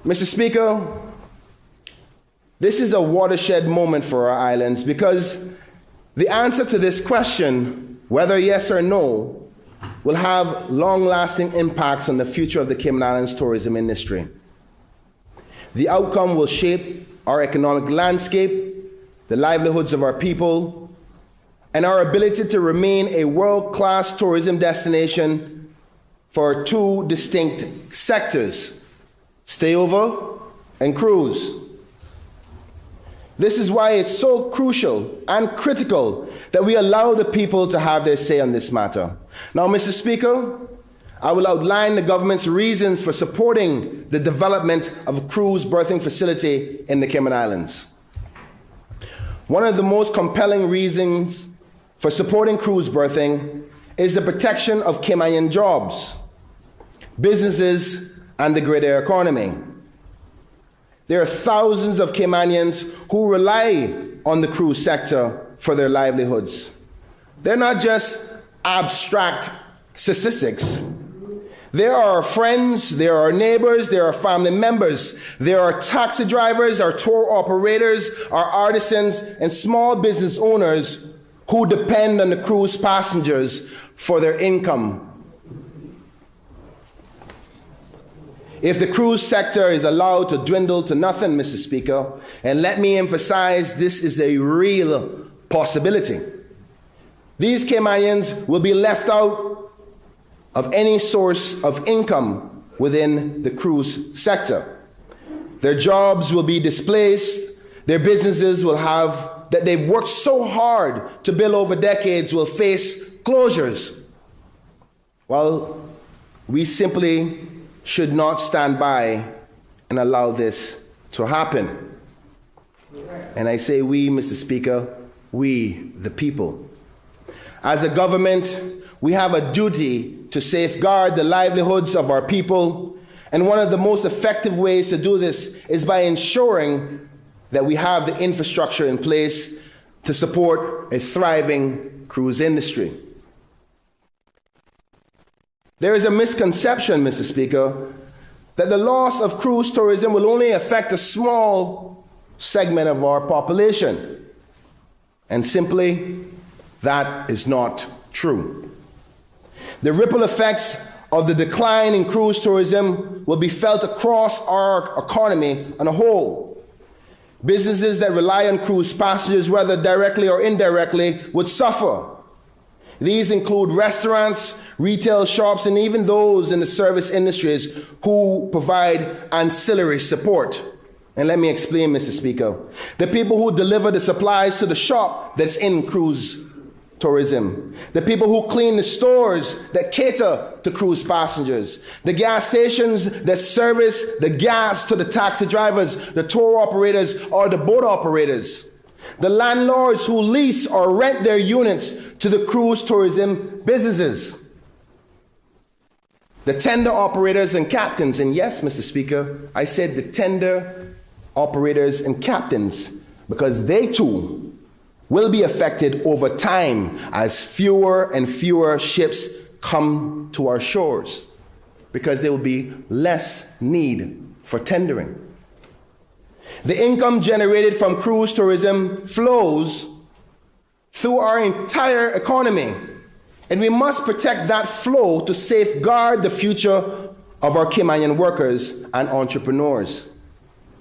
Mr. Speaker, this is a watershed moment for our islands because the answer to this question, whether yes or no, will have long-lasting impacts on the future of the Cayman Islands tourism industry. The outcome will shape our economic landscape, the livelihoods of our people, and our ability to remain a world-class tourism destination for two distinct sectors: stayover and cruise. This is why it's so crucial and critical that we allow the people to have their say on this matter. Now, Mr. Speaker, I will outline the government's reasons for supporting the development of a cruise berthing facility in the Cayman Islands. One of the most compelling reasons for supporting cruise berthing is the protection of Caymanian jobs, businesses, and the greater economy. There are thousands of Caymanians who rely on the cruise sector for their livelihoods. They're not just abstract statistics. There are our friends, there are our neighbors, there are family members, there are taxi drivers, our tour operators, our artisans, and small business owners who depend on the cruise passengers for their income. If the cruise sector is allowed to dwindle to nothing, Mr. Speaker, and let me emphasize, this is a real possibility, these Caymanians will be left out of any source of income within the cruise sector. Their jobs will be displaced, their businesses will have, that they've worked so hard to build over decades, will face closures. Well, we simply should not stand by and allow this to happen. And I say we, Mr. Speaker, we, the people. As a government, we have a duty to safeguard the livelihoods of our people, and one of the most effective ways to do this is by ensuring that we have the infrastructure in place to support a thriving cruise industry. There is a misconception, Mr. Speaker, that the loss of cruise tourism will only affect a small segment of our population. And simply, that is not true. The ripple effects of the decline in cruise tourism will be felt across our economy on a whole. Businesses that rely on cruise passengers, whether directly or indirectly, would suffer. These include restaurants, retail shops, and even those in the service industries who provide ancillary support. And let me explain, Mr. Speaker. The people who deliver the supplies to the shop that's in cruise tourism, the people who clean the stores that cater to cruise passengers, the gas stations that service the gas to the taxi drivers, the tour operators, or the boat operators, the landlords who lease or rent their units to the cruise tourism businesses, the tender operators and captains. And yes, Mr. Speaker, I said the tender operators and captains, because they too will be affected over time as fewer and fewer ships come to our shores, because there will be less need for tendering. The income generated from cruise tourism flows through our entire economy, and we must protect that flow to safeguard the future of our Caymanian workers and entrepreneurs.